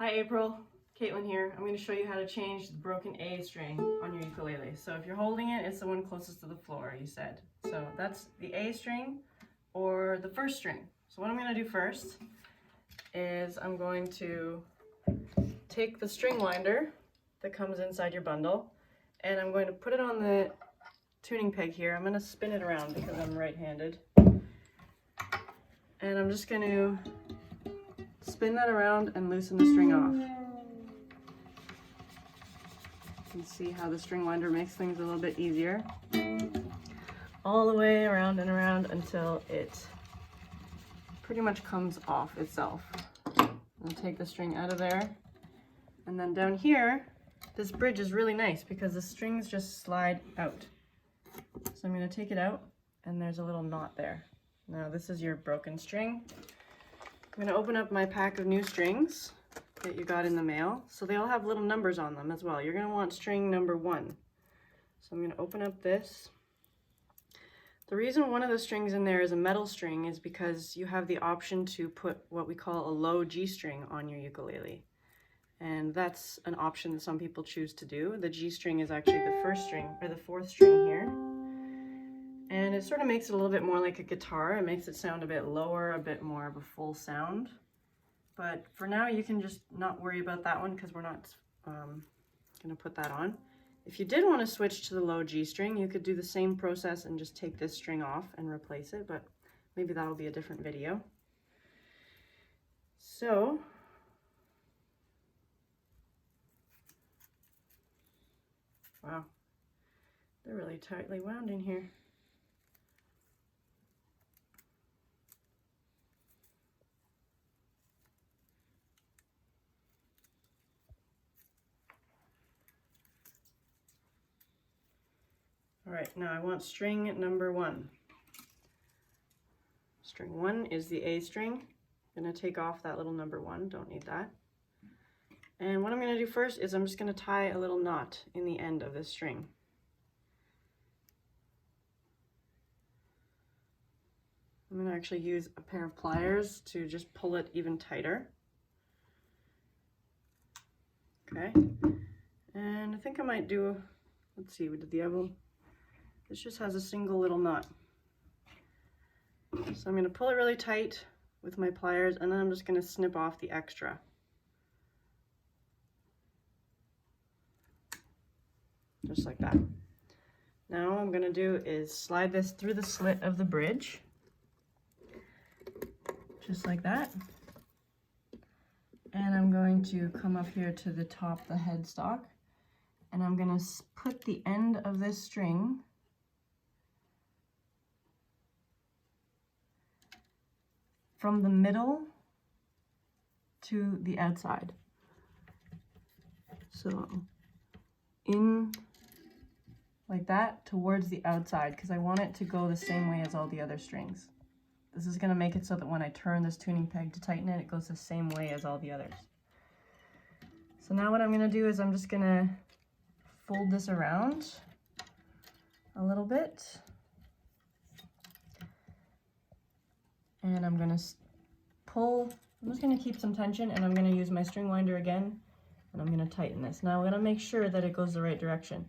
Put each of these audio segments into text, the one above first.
Hi April, Caitlin here. I'm going to show you how to change the broken A string on your ukulele. So if you're holding it, it's the one closest to the floor, you said. So that's the A string or the first string. So what I'm going to do first is I'm going to take the string winder that comes inside your bundle and I'm going to put it on the tuning peg here. I'm going to spin it around because I'm right-handed. And I'm just going to spin that around and loosen the string off. You can see how the string winder makes things a little bit easier. All the way around and around until it pretty much comes off itself. I'll take the string out of there. And then down here, this bridge is really nice because the strings just slide out. So I'm going to take it out and there's a little knot there. Now this is your broken string. I'm going to open up my pack of new strings that you got in the mail. So they all have little numbers on them as well. You're going to want string number 1. So I'm going to open up this. The reason one of the strings in there is a metal string is because you have the option to put what we call a low G string on your ukulele. And that's an option that some people choose to do. The G string is actually the first string, or the 4th string here. And it sort of makes it a little bit more like a guitar. It makes it sound a bit lower, a bit more of a full sound. But for now, you can just not worry about that one because we're not going to put that on. If you did want to switch to the low G string, you could do the same process and just take this string off and replace it, but maybe that'll be a different video. So, wow, they're really tightly wound in here. All right, now I want string number 1. String 1 is the A string. I'm going to take off that little number 1, don't need that. And what I'm going to do first is I'm just going to tie a little knot in the end of this string. I'm going to actually use a pair of pliers to just pull it even tighter. Okay, and I think I might do, let's see, did the other? This just has a single little knot. So I'm going to pull it really tight with my pliers and then I'm just going to snip off the extra. Just like that. Now what I'm going to do is slide this through the slit of the bridge. Just like that. And I'm going to come up here to the top of the headstock and I'm going to put the end of this string from the middle to the outside. So in like that towards the outside because I want it to go the same way as all the other strings. This is going to make it so that when I turn this tuning peg to tighten it, it goes the same way as all the others. So now what I'm going to do is I'm just going to fold this around a little bit. And I'm going to pull, I'm just going to keep some tension and I'm going to use my string winder again and I'm going to tighten this. Now I'm going to make sure that it goes the right direction.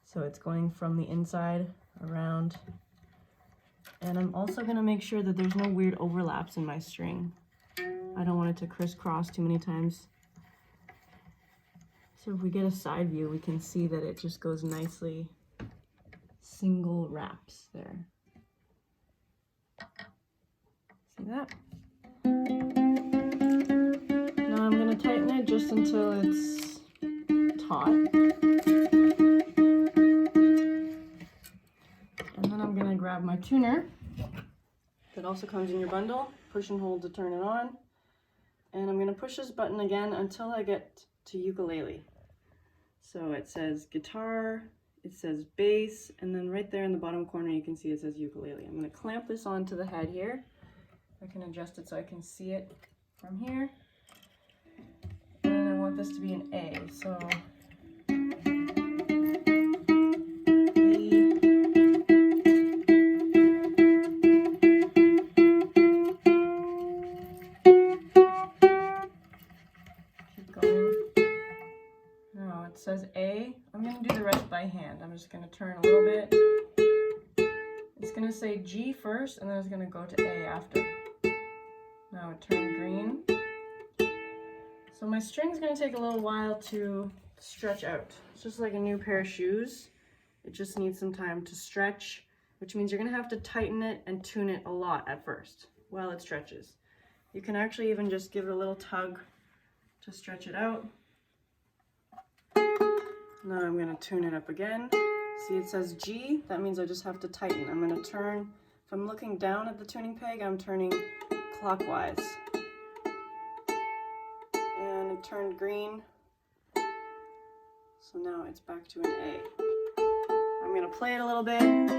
So it's going from the inside around. And I'm also going to make sure that there's no weird overlaps in my string. I don't want it to crisscross too many times. So if we get a side view, we can see that it just goes nicely, single wraps there. See that? Now I'm going to tighten it just until it's taut. And then I'm going to grab my tuner that also comes in your bundle, push and hold to turn it on. And I'm going to push this button again until I get to ukulele. So it says guitar, it says bass, and then right there in the bottom corner you can see it says ukulele. I'm going to clamp this onto the head here. I can adjust it so I can see it from here. And I want this to be an A, so it's gonna say G first, and then it's gonna go to A after. Now it turned green. So my string's gonna take a little while to stretch out. It's just like a new pair of shoes. It just needs some time to stretch, which means you're gonna have to tighten it and tune it a lot at first while it stretches. You can actually even just give it a little tug to stretch it out. Now I'm gonna tune it up again. See, it says G, that means I just have to tighten. I'm gonna turn, if I'm looking down at the tuning peg, I'm turning clockwise. And it turned green. So now it's back to an A. I'm gonna play it a little bit. And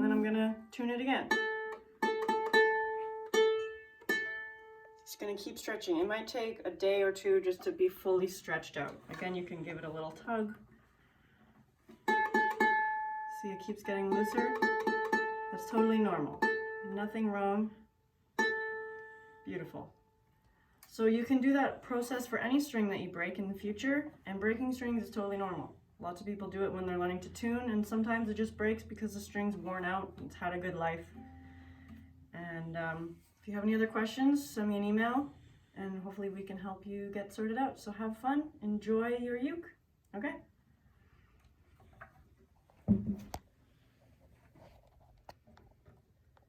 then I'm gonna tune it again. Just gonna keep stretching. It might take a day or two just to be fully stretched out. Again, you can give it a little tug. See, it keeps getting looser. That's totally normal. Nothing wrong. Beautiful. So you can do that process for any string that you break in the future, and breaking strings is totally normal. Lots of people do it when they're learning to tune, and sometimes it just breaks because the string's worn out, it's had a good life. And if you have any other questions, send me an email, and hopefully we can help you get sorted out. So have fun, enjoy your uke, okay?